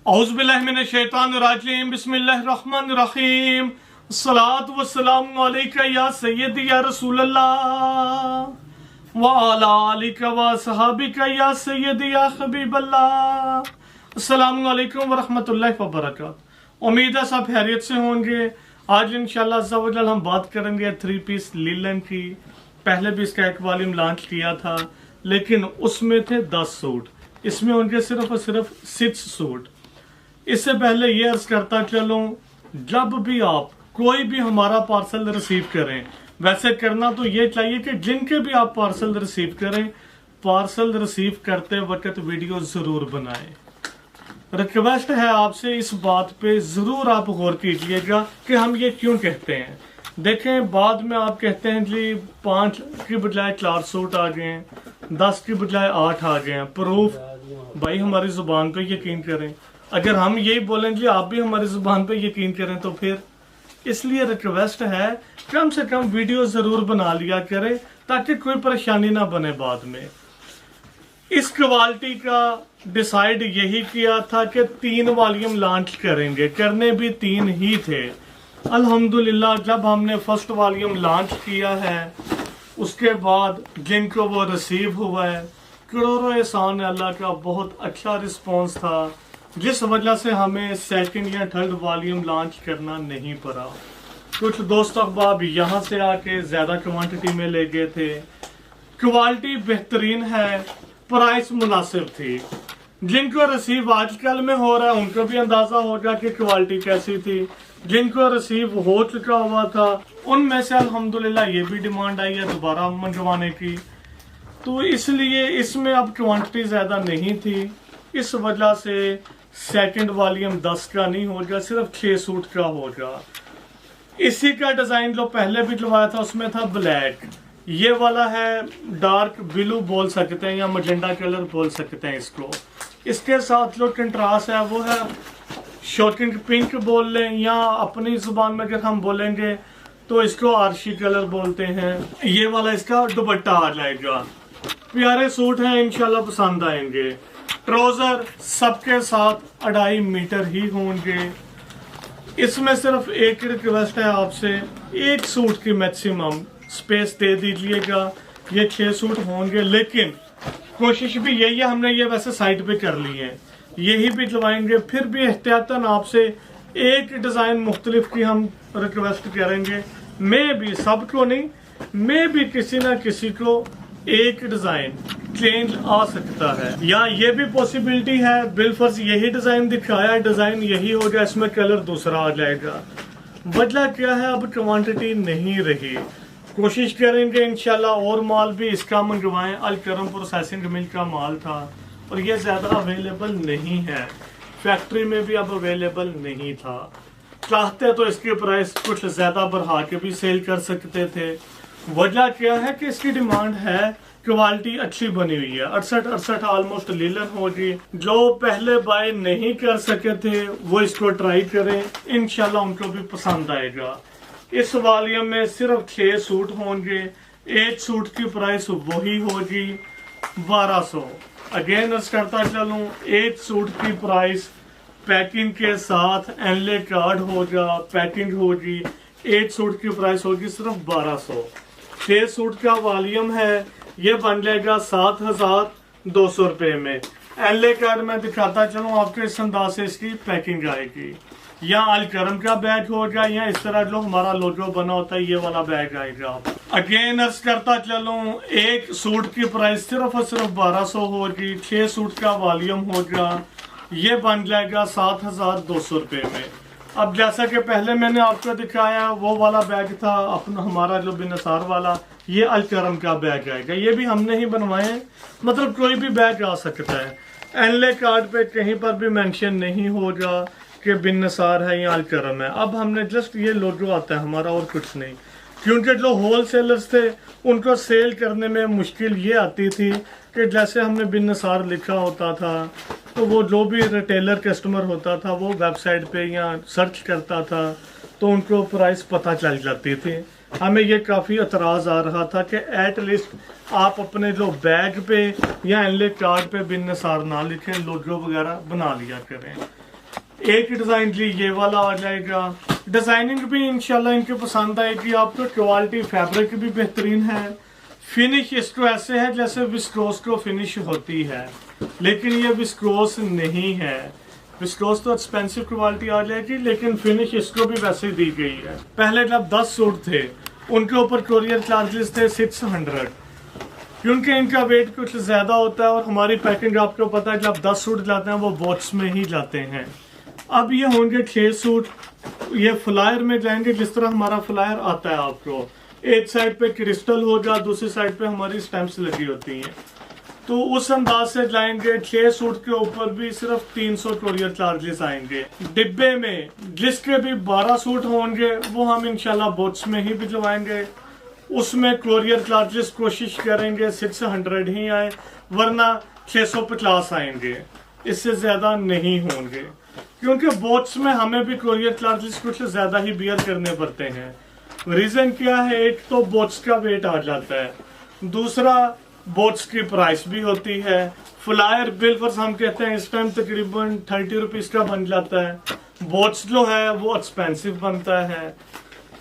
औज़ुबिल्लाहिमिनश्शैतानिर्रजीम बिस्मिल्लाहिर्रहमानिर्रहीम अस्सलातु वस्सलामु अलैका या सय्यदी या रसूलल्लाह व अला आलिका व सहाबिका या सय्यदी या हबीबल्लाह। अस्सलामु अलैकुम व रहमतुल्लाहि व बरकातहू। उम्मीद है सब खैरियत से होंगे। आज इंशाअल्लाह अज़्ज़ा व जल हम बात करेंगे 3 पीस लीलन की। पहले भी इसका एक वॉल्यूम लॉन्च किया था, लेकिन उसमें थे 10 सूट, इसमें उनके सिर्फ और सिर्फ 6 सूट। इससे पहले ये अर्ज करता चलूं, जब भी आप कोई भी हमारा पार्सल रिसीव करें, वैसे करना तो ये चाहिए कि जिनके भी आप पार्सल रिसीव करें, पार्सल रिसीव करते वक्त वीडियो जरूर बनाएं। रिक्वेस्ट है आपसे, इस बात पे जरूर आप गौर कीजिएगा कि हम ये क्यों कहते हैं। देखें, बाद में आप कहते हैं जी 5 की बजाय 4 सूट आ गए हैं, 10 की बजाय 8 आ गए हैं। प्रूफ भाई हमारी जुबान पे यकीन करें। अगर हम यही बोलें जी आप भी हमारी जुबान पे यकीन करें तो फिर, इसलिए रिक्वेस्ट है कम से कम वीडियो जरूर बना लिया करें ताकि कोई परेशानी ना बने बाद में। इस क्वालिटी का डिसाइड यही किया था कि 3 वॉल्यूम लॉन्च करेंगे, करने भी 3 ही थे। अल्हम्दुलिल्लाह जब हमने फर्स्ट वॉल्यूम लॉन्च किया है, उसके बाद जिनको वो रिसीव हुआ है, करोड़ों एहसान है अल्लाह का, बहुत अच्छा रिस्पॉन्स था, जिस वजह से हमें सेकंड या थर्ड वॉल्यूम लॉन्च करना नहीं पड़ा। कुछ दोस्त अहबाब यहाँ से आके ज्यादा क्वांटिटी में ले गए थे। क्वालिटी बेहतरीन है, प्राइस मुनासिब थी। जिनको रिसीव आजकल में हो रहा है उनको भी अंदाजा होगा कि क्वालिटी कैसी थी। जिनको रिसीव हो चुका हुआ था उनमें से अल्हम्दुलिल्लाह ये भी डिमांड आई है दोबारा मंगवाने की, तो इसलिए इसमें अब क्वांटिटी ज्यादा नहीं थी। इस वजह से सेकंड वॉल्यूम 10 का नहीं होगा, सिर्फ 6 सूट का होगा। इसी का डिजाइन जो पहले भी लगाया था उसमें था ब्लैक, ये वाला है डार्क ब्लू बोल सकते हैं या मजेंडा कलर बोल सकते हैं इसको। इसके साथ जो कंट्रास्ट है वो है शॉकिंग पिंक बोल लें, या अपनी जुबान में अगर हम बोलेंगे तो इसको आरशी कलर बोलते हैं। ये वाला इसका दुपट्टा आ जाएगा। प्यारे सूट हैं, इंशाल्लाह पसंद आएंगे। ट्राउजर सबके साथ 2.5 मीटर ही होंगे। इसमें सिर्फ एक रिक्वेस्ट है आपसे, 1 सूट की मैक्सिमम स्पेस दे दीजिएगा। ये 6 सूट होंगे, लेकिन कोशिश भी यही है, हमने ये वैसे साइड पे कर ली है, यही भी लगवाएंगे। फिर भी एहतियातन आपसे एक डिजाइन मुख्तलिफ की हम रिक्वेस्ट करेंगे। मैं भी सबको नहीं, मैं भी किसी ना किसी को एक डिजाइन चेंज आ सकता है, या ये भी पॉसिबिलिटी है बिलफर्ज यही डिजाइन दिखाया, डिजाइन यही हो गया, इसमें कलर दूसरा आ जाएगा। वजह क्या है, अब क्वांटिटी नहीं रही। कोशिश करेंगे इंशाल्लाह और माल भी इसका मंगवाएं। अल करम प्रोसेसिंग मिल का माल था और ये ज्यादा अवेलेबल नहीं है, फैक्ट्री में भी अब अवेलेबल नहीं था। चाहते तो इसके प्राइस कुछ ज्यादा बढ़ा के भी सेल कर सकते थे। वजह क्या है कि इसकी डिमांड है, क्वालिटी अच्छी बनी हुई है। 68 ऑलमोस्ट लीलन होगी। जो पहले बाय नहीं कर सके थे वो इसको ट्राई करें, इंशाल्लाह उनको भी पसंद आएगा। इस वॉल्यूम में सिर्फ 6 सूट होंगे। 1 सूट की प्राइस वही होगी 1200। अगेन करता चलूं, 1 सूट की प्राइस पैकिंग के साथ एनले कार्ड होगा, पैकिंग होगी, 1 सूट की प्राइस होगी सिर्फ 1200। 6 सूट का वॉल्यूम है, ये बन जाएगा 7200 रुपए में। एनले कार्ड में दिखाता चलूं आपको, इस अंदाज से इसकी पैकिंग आएगी। या अल करम का बैग होगा, या इस तरह जो हमारा लोगो बना होता है ये वाला बैग आएगा। अगेन अर्ज करता चलूं, 1 सूट की प्राइस सिर्फ और सिर्फ 1200 होगी। 6 सूट का वॉल्यूम होगा, ये बन जाएगा 7200 रुपए में। अब जैसा कि पहले मैंने आपको दिखाया वो वाला बैग था अपना हमारा जो बिनसार वाला, ये अल करम का बैग आएगा। ये भी हमने ही बनवाए, मतलब कोई भी बैग आ सकता है। एनले कार्ड पे कहीं पर भी मेंशन नहीं होगा कि बिनसार है या अल करम है। अब हमने जस्ट ये लोगो आता है हमारा, और कुछ नहीं, क्योंकि जो होलसेलर्स थे उनको सेल करने में मुश्किल ये आती थी कि जैसे हमने बिनसार लिखा होता था तो वो जो भी रिटेलर कस्टमर होता था वो वेबसाइट पे या सर्च करता था तो उनको प्राइस पता चल जाती थी। हमें ये काफ़ी एतराज़ आ रहा था कि एटलीस्ट आप अपने जो बैग पे या एनले कार्ड पे बिनसार ना लिखें, लोगो वगैरह बना लिया करें। एक डिजाइन जी ये वाला आ जाएगा। डिजाइनिंग भी इंशाल्लाह इनके पसंद आएगी आपको। क्वालिटी फैब्रिक भी बेहतरीन है। फिनिश इसको ऐसे है जैसे विस्कोस को फिनिश होती है, लेकिन ये विस्कोस नहीं है। विस्कोस तो एक्सपेंसिव क्वालिटी आ जाएगी, लेकिन फिनिश इसको भी वैसे दी गई है। पहले जब 10 सूट थे उनके ऊपर कोरियर चार्जेस थे 600, क्योंकि इनका वेट कुछ ज्यादा होता है और हमारी पैकिंग आपको पता है जब 10 सूट जाते हैं वो बॉक्स में ही जाते हैं। अब ये होंगे 6 सूट, ये फ्लायर में जाएंगे जिस तरह हमारा फ्लायर आता है आपको। एक साइड पे क्रिस्टल होगा, दूसरी साइड पे हमारी स्टैंप्स लगी होती हैं, तो उस अंदाज से जाएंगे। 6 सूट के ऊपर भी सिर्फ 300 कोरियर चार्जेस आएंगे। डिब्बे में जिसके भी 12 सूट होंगे वो हम इंशाल्लाह बॉक्स में ही भिजवाएंगे। उसमें कोरियर चार्जेस कोशिश करेंगे 600 ही आए, वरना 650 आएंगे, इससे ज्यादा नहीं होंगे, क्योंकि बॉक्स में हमें भी कोरियर चार्जेस कुछ ज्यादा ही बियर करने पड़ते हैं। रीजन क्या है, एक तो बॉक्स का वेट आ जाता है, दूसरा बॉक्स की प्राइस भी होती है। फ्लायर बिल पर हम कहते हैं इस टाइम तकरीबन 30 रुपीज का बन जाता है। बॉक्स जो है वो एक्सपेंसिव बनता है,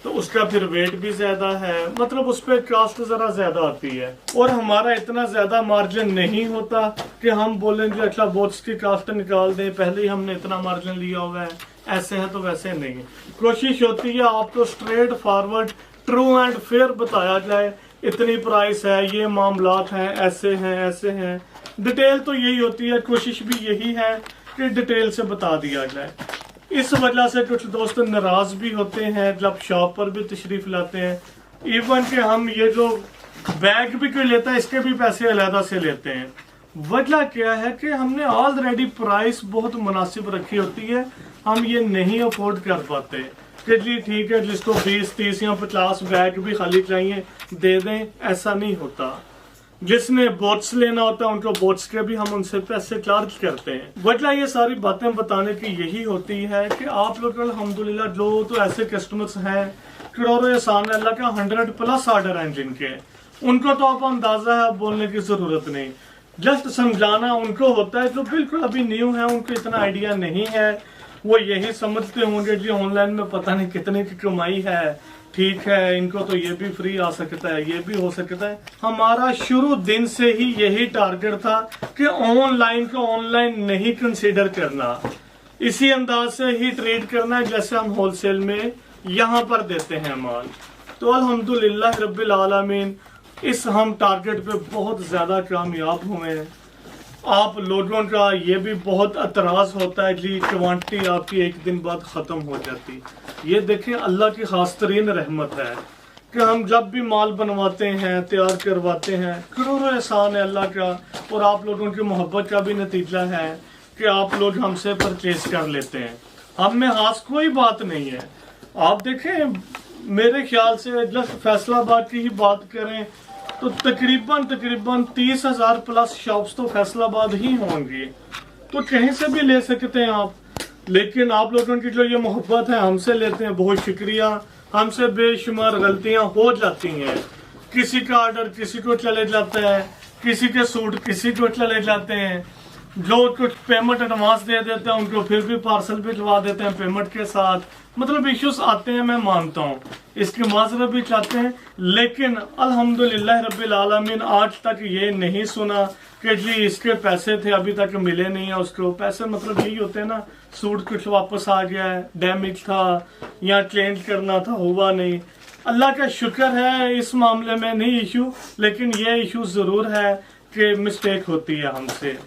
तो उसका फिर वेट भी ज्यादा है, मतलब उस पर कॉस्ट जरा ज्यादा आती है। और हमारा इतना ज्यादा मार्जिन नहीं होता कि हम बोलेंगे अच्छा बॉक्स की कॉस्ट निकाल दें, पहले ही हमने इतना मार्जिन लिया हुआ है, ऐसे है तो वैसे नहीं। कोशिश होती है आपको straight forward true and fair बताया जाए, इतनी प्राइस है, ये मामलात हैं, ऐसे हैं ऐसे हैं। डिटेल तो यही होती है, कोशिश भी यही है कि डिटेल से बता दिया जाए। इस वजह से कुछ दोस्त नाराज भी होते हैं जब शॉप पर भी तशरीफ लाते हैं। इवन कि हम ये जो बैग भी कोई लेता है इसके भी पैसे अलहदा से लेते हैं। वजह क्या है कि हमने ऑलरेडी प्राइस बहुत मुनासिब रखी होती है, हम ये नहीं अफोर्ड कर पाते कि जी ठीक है जिसको 20, 30 या 50 बैग भी खाली चाहिए दे दें, ऐसा नहीं होता। जिसने बॉट्स लेना होता है उनको बॉट्स के भी हम उनसे पैसे चार्ज करते हैं। वजह ये सारी बातें बताने की यही होती है कि आप लोग अल्हम्दुलिल्लाह जो तो ऐसे कस्टमर्स हैं, करोड़ों एहसान अल्लाह का 100+ ऑर्डर हैं जिनके, उनको तो आप अंदाजा है, बोलने की जरूरत नहीं, जस्ट समझाना उनको होता है। जो बिल्कुल अभी न्यू है उनको इतना आइडिया नहीं है, वो यही समझते होंगे जी ऑनलाइन में पता नहीं कितने की कमाई है, ठीक है इनको तो ये भी फ्री आ सकता है, ये भी हो सकता है। हमारा शुरू दिन से ही यही टारगेट था कि ऑनलाइन को ऑनलाइन नहीं कंसीडर करना, इसी अंदाज से ही ट्रेड करना है जैसे हम होलसेल में यहाँ पर देते हैं माल। तो अल्हम्दुलिल्लाह रब्बिल आलमीन इस हम टारगेट पे बहुत ज्यादा कामयाब हुए हैं। आप लोगों का ये भी बहुत एतराज होता है जी क्वांटिटी आपकी एक दिन बाद खत्म हो जाती। ये देखें अल्लाह की खास तरीन रहमत है कि हम जब भी माल बनवाते हैं, तैयार करवाते हैं, करोड़ों एहसान है अल्लाह का, और आप लोगों की मोहब्बत का भी नतीजा है कि आप लोग हमसे परचेज कर लेते हैं। हम में खास कोई बात नहीं है। आप देखें मेरे ख्याल से जस्ट फैसलाबाद की ही बात करें तो तकरीबन 30,000+ शॉप्स तो फैसलाबाद ही होंगी, तो कहीं से भी ले सकते हैं आप। लेकिन आप लोगों की जो ये मोहब्बत है हमसे लेते हैं, बहुत शुक्रिया। हमसे बेशुमार गलतियां हो जाती हैं, किसी का ऑर्डर किसी को चले जाता है, किसी के सूट किसी को चले जाते हैं, जो कुछ पेमेंट एडवांस दे देते हैं उनको फिर भी पार्सल भिजवा देते हैं पेमेंट के साथ। मतलब इश्यूज आते हैं, मैं मानता हूँ, इसकी माजरत भी चाहते हैं, लेकिन अल्हम्दुलिल्लाह रब्बिल आलमीन आज तक ये नहीं सुना कि जी इसके पैसे थे अभी तक मिले नहीं है उसको। पैसे मतलब यही होते हैं ना, सूट कुछ वापस आ गया है, डैमेज था या चेंज करना था, हुआ नहीं। अल्लाह का शुक्र है इस मामले में नहीं इशू, लेकिन ये इशू जरूर है कि मिस्टेक होती है हमसे।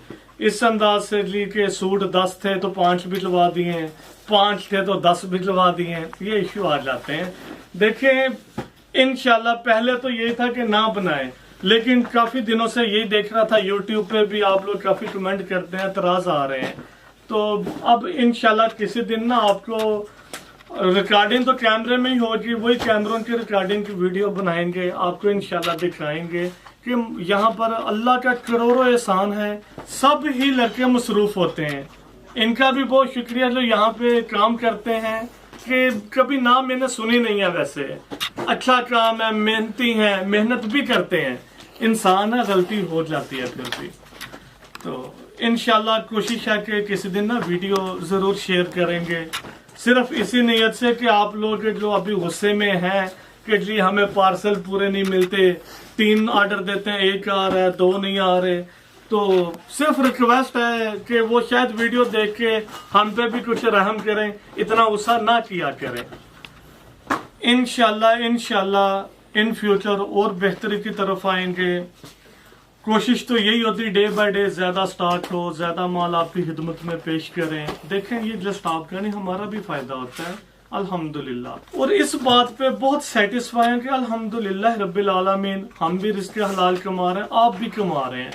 इस अंदाज से जी के सूट 10 थे तो 5 भिजवा दिए, 5 थे तो 10 भिजवा दिए, ये इश्यू आ जाते हैं। देखें इंशाल्लाह पहले तो यही था कि ना बनाए, लेकिन काफी दिनों से यही देख रहा था, यूट्यूब पे भी आप लोग काफी कमेंट करते हैं, एतराज आ रहे हैं। तो अब इंशाल्लाह किसी दिन ना आपको रिकॉर्डिंग तो कैमरे में ही होगी, वही कैमरों की रिकॉर्डिंग की वीडियो बनाएंगे, आपको इंशाल्लाह दिखाएंगे कि यहाँ पर अल्लाह का करोड़ों एहसान है। सब ही लड़के मसरूफ होते हैं, इनका भी बहुत शुक्रिया जो यहाँ पे काम करते हैं, कि कभी नाम मैंने सुनी नहीं है। वैसे अच्छा काम है, मेहनती हैं, मेहनत भी करते हैं, इंसान है, गलती हो जाती है फिर भी। तो इंशाल्लाह कोशिश है कि किसी दिन ना वीडियो जरूर शेयर करेंगे, सिर्फ इसी नीयत से कि आप लोग जो अभी गुस्से में हैं कि जी हमें पार्सल पूरे नहीं मिलते, 3 ऑर्डर देते हैं 1 आ रहा है 2 नहीं आ रहे, तो सिर्फ रिक्वेस्ट है कि वो शायद वीडियो देख के हम पे भी कुछ रहम करें, इतना गुस्सा ना किया करें। इंशाल्लाह इन फ्यूचर और बेहतरी की तरफ आएंगे। कोशिश तो यही होती डे बाय डे ज्यादा स्टॉक हो, ज्यादा माल आपकी खिदमत में पेश करें। देखें ये जस्ट आपका नहीं हमारा भी फायदा होता है अल्हम्दुलिल्लाह। और इस बात पे बहुत सेटिस्फाई है कि अल्हम्दुलिल्लाह रब्बिल आलमीन हम भी रिज़्क़ हलाल कमा रहे हैं, आप भी कमा रहे हैं।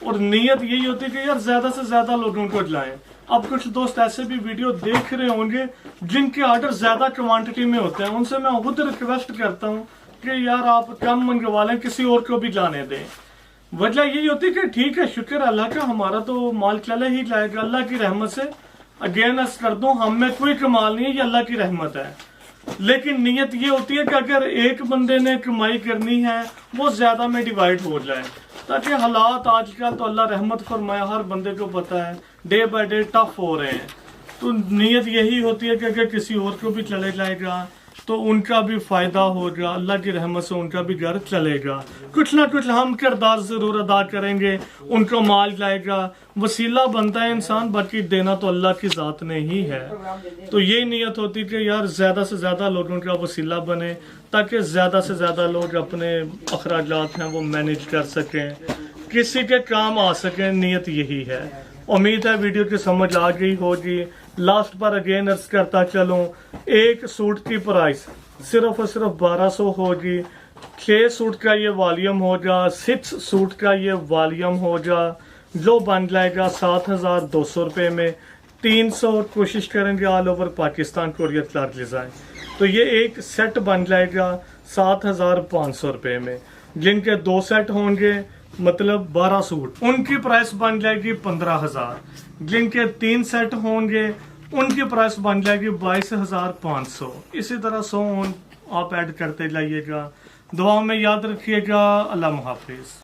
और नीयत यही होती है कि यार ज्यादा से ज्यादा लोगों को लाएं। अब कुछ दोस्त ऐसे भी वीडियो देख रहे होंगे जिनके ऑर्डर ज्यादा क्वांटिटी में होते हैं, उनसे मैं खुद रिक्वेस्ट करता हूँ कि यार आप कम मंगवा लें, किसी और को भी जाने दें। वजह यही होती है कि ठीक है शुक्र अल्लाह का, हमारा तो माल चले ही जाएगा अल्लाह की रहमत से। अगेन अर्ज कर दूं हम में कोई कमाल नहीं है, ये अल्लाह की रहमत है। लेकिन नीयत ये होती है कि अगर एक बंदे ने कमाई करनी है वो ज्यादा में डिवाइड हो जाए, ताकि हालात आजकल तो अल्लाह रहमत फरमाया हर बंदे को पता है डे बाय डे टफ हो रहे हैं। तो नीयत यही होती है कि अगर किसी और को भी चले जाएगा तो उनका भी फायदा होगा, अल्लाह की रहमत से उनका भी घर चलेगा। कुछ ना कुछ हम किरदार जरूर अदा करेंगे, उनको माल जाएगा, वसीला बनता है इंसान, बाकी देना तो अल्लाह की जात ने ही है। तो यही नीयत होती कि यार ज्यादा से ज्यादा लोगों का वसीला बने, ताकि ज्यादा से ज्यादा लोग अपने अखराजात हैं वो मैनेज कर सकें, किसी के काम आ सकें। नीयत यही है। उम्मीद है वीडियो की समझ आ गई होगी। लास्ट पर अगेन अर्ज करता चलूं, एक सूट की प्राइस सिर्फ और सिर्फ 1200 होगी। 6 सूट का ये वॉल्यूम होगा, 6 सूट का ये वॉल्यूम होगा, जो बन जाएगा 7200 रुपये में। 300 कोशिश करेंगे all over Pakistan courier charges आए, तो ये एक सेट बन जाएगा 7500 रुपये में। जिनके 2 सेट होंगे मतलब 12 सूट, उनकी प्राइस बन जाएगी 15000। जिनके 3 सेट होंगे उनकी प्राइस बन जाएगी 22500। इसी तरह 100 आप ऐड करते जाइएगा। दुआओं में याद रखिएगा। अल्लाह हाफिज।